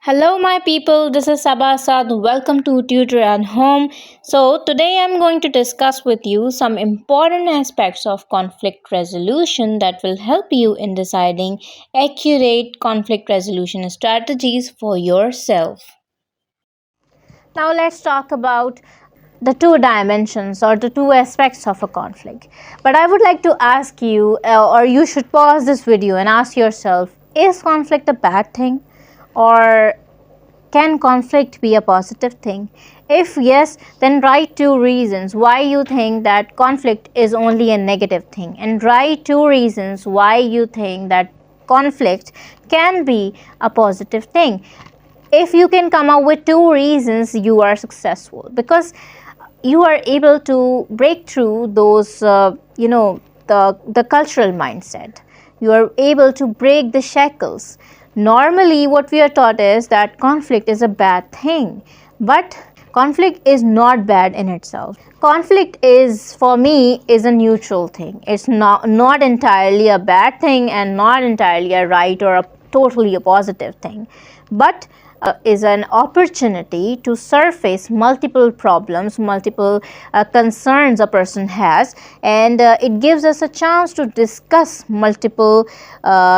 Hello, my people. This is Sabasad. Welcome to Tutor and Home. So, today I'm going to discuss with you some important aspects of conflict resolution that will help you in deciding accurate conflict resolution strategies for yourself. Now, let's talk about the two dimensions or the two aspects of a conflict. But I would like to ask you, or you should pause this video and ask yourself, is conflict a bad thing? Or can conflict be a positive thing? If yes, then write two reasons why you think that conflict is only a negative thing, and write two reasons why you think that conflict can be a positive thing. If you can come up with two reasons, you are successful, because you are able to break through those the cultural mindset. You are able to break the shackles. Normally what we are taught is that conflict is a bad thing, but conflict is not bad in itself. Conflict is, for me, is a neutral thing. It's not entirely a bad thing and not entirely a right or a totally a positive thing, but is an opportunity to surface multiple problems, multiple concerns a person has, and it gives us a chance to discuss multiple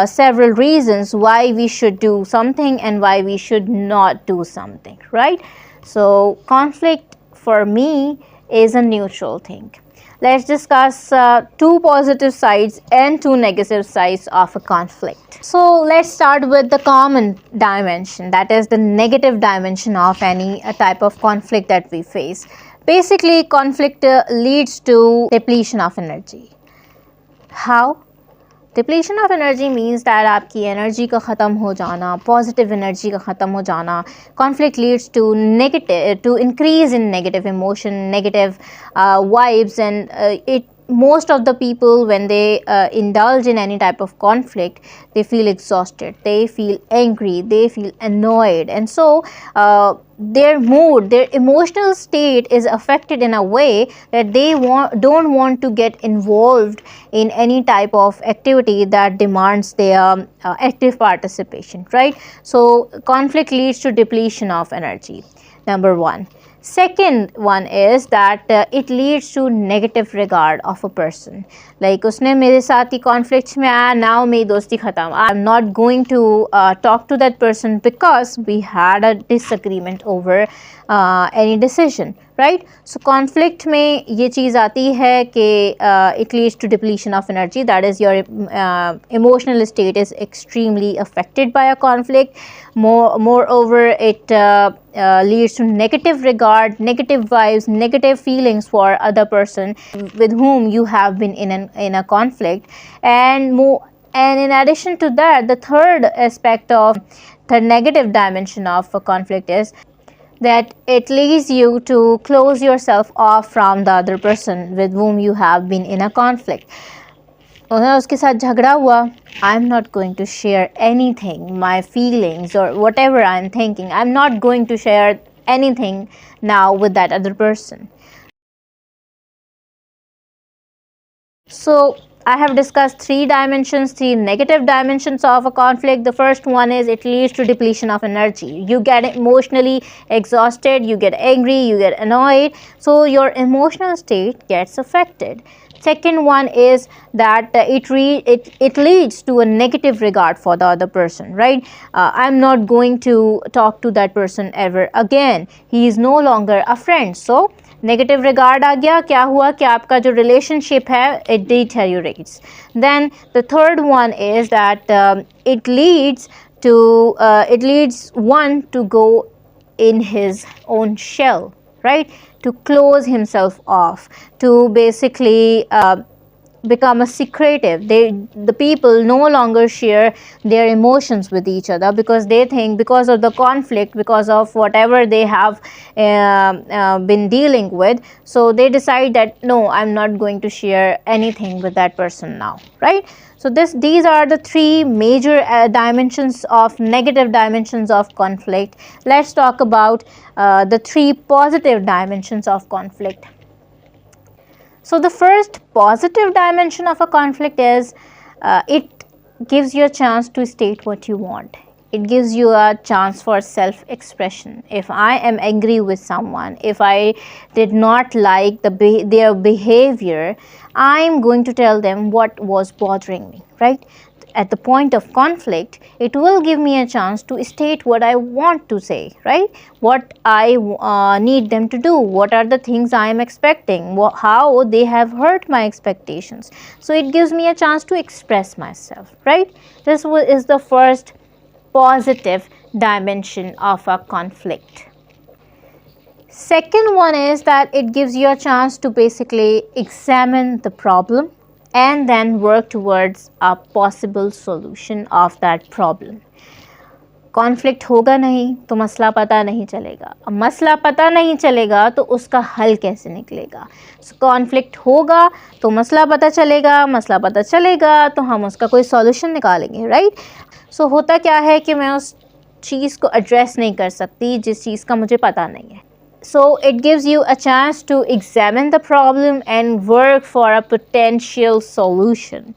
several reasons why we should do something and why we should not do something, right? So conflict for me is a neutral thing. Let's discuss two positive sides and two negative sides of a conflict. So let's start with the common dimension, that is the negative dimension of any type of conflict that we face. Basically, conflict leads to depletion of energy. How? Depletion of energy means that आपकी energy का ख़त्म हो जाना, positive energy का ख़त्म हो जाना. Conflict leads to negative, to increase in negative emotion, negative vibes, and it most of the people, when they indulge in any type of conflict, they feel exhausted, they feel angry, they feel annoyed, and so their mood, their emotional state is affected in a way that they don't want to get involved in any type of activity that demands their active participation, right? So conflict leads to depletion of energy, number one. Second one is that it leads to negative regard of a person. Like उसने मेरे साथ ही conflicts में आया, now मेरी दोस्ती ख़त्म. I'm not going to talk to that person because we had a disagreement over any decision, right? So conflict में ये चीज़ आती है कि it leads to depletion of energy. That is, your emotional state is extremely affected by a conflict. Moreover, it leads to negative regard, negative vibes, negative feelings for other person with whom you have been in a conflict. And in addition to that, the third aspect of the negative dimension of a conflict is that it leads you to close yourself off from the other person with whom you have been in a conflict. उसके साथ झगड़ा हुआ, I'm not going to share anything, my feelings or whatever I'm thinking, I'm not going to share anything now with that other person. So I have discussed three dimensions, three negative dimensions of a conflict. The first one is it leads to depletion of energy. You get emotionally exhausted, you get angry, you get annoyed, so your emotional state gets affected. Second one is that it leads to a negative regard for the other person, right? I'm not going to talk to that person ever again. He is no longer a friend. So negative regard आ गया, क्या हुआ कि आपका जो relationship है it deteriorates. Then the third one is that it leads one to go in his own shell, right? To close himself off, to basically become a secretive. The people no longer share their emotions with each other because they think, because of the conflict, because of whatever they have been dealing with, so they decide that no, I'm not going to share anything with that person now, right? So these are the three major dimensions of negative dimensions of conflict. Let's talk about the three positive dimensions of conflict. So the first positive dimension of a conflict is it gives you a chance to state what you want. it gives you a chance for self expression. If I am angry with someone, if I did not like their behavior, I am going to tell them what was bothering me, right? At the point of conflict, it will give me a chance to state what I want to say, right? What I need them to do, what are the things I am expecting, how they have hurt my expectations. So it gives me a chance to express myself, right? This is the first positive dimension of a conflict. Second one is that it gives you a chance to basically examine the problem and then work towards a possible solution of that problem. Conflict होगा नहीं तो मसला पता नहीं चलेगा, अब मसला पता नहीं चलेगा तो उसका हल कैसे निकलेगा. कॉन्फ्लिक्ट होगा तो मसला पता चलेगा, मसला पता चलेगा तो हम उसका कोई सॉल्यूशन निकालेंगे, राइट. सो होता क्या है कि मैं उस चीज़ को एड्रेस नहीं कर सकती जिस चीज़ का मुझे पता नहीं है. So it gives you a chance to examine the problem and work for a potential solution.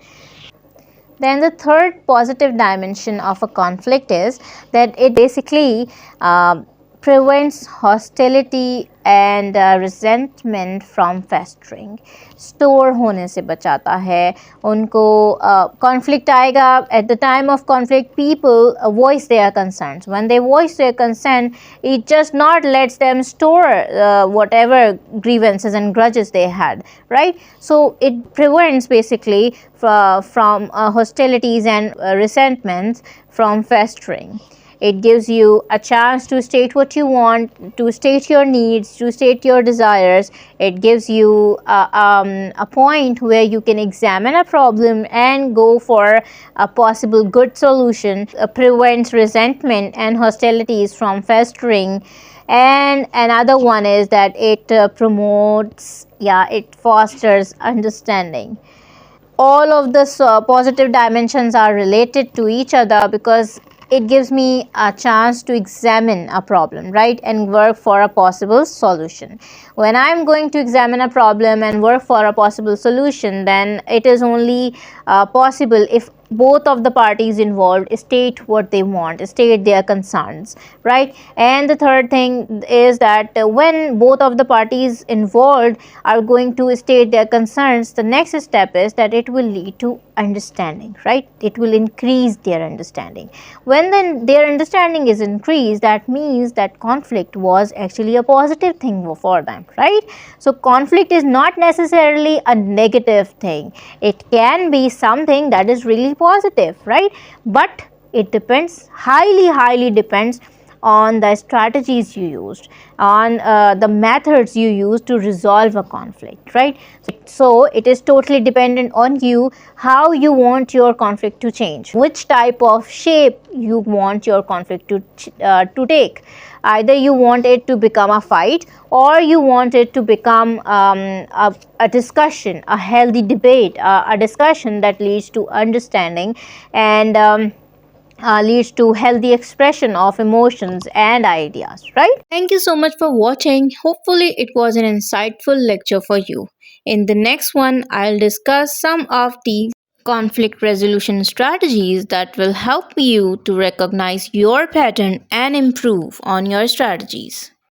Then the third positive dimension of a conflict is that it basically prevents hostility and resentment from festering. Store होने से बचाता है उनको. Conflict आएगा, at the time of conflict people voice there concerns. When they voice there concern, it just not lets them store whatever grievances and grudges they had, right? So it prevents basically from hostilities and resentments from festering. It gives you a chance to state what you want, to state your needs, to state your desires. It gives you a point where you can examine a problem and go for a possible good solution. Prevents resentment and hostilities from festering. And another one is that it it fosters understanding. All of the positive dimensions are related to each other because it gives me a chance to examine a problem, right, and work for a possible solution. When I'm going to examine a problem and work for a possible solution, then it is only possible if both of the parties involved state what they want, state their concerns, right? And the third thing is that when both of the parties involved are going to state their concerns, the next step is that it will lead to understanding, right? It will increase their understanding. When then their understanding is increased, that means that conflict was actually a positive thing for them, right? So conflict is not necessarily a negative thing. It can be something that is really positive, right? But it depends, highly depends on the strategies you used, on the methods you use to resolve a conflict, right? So it is totally dependent on you how you want your conflict to change, which type of shape you want your conflict to take. Either you want it to become a fight, or you want it to become a discussion, a healthy debate, a discussion that leads to understanding and leads to healthy expression of emotions and ideas, right? Thank you so much for watching. Hopefully it was an insightful lecture for you. In the next one, I'll discuss some of the conflict resolution strategies that will help you to recognize your pattern and improve on your strategies.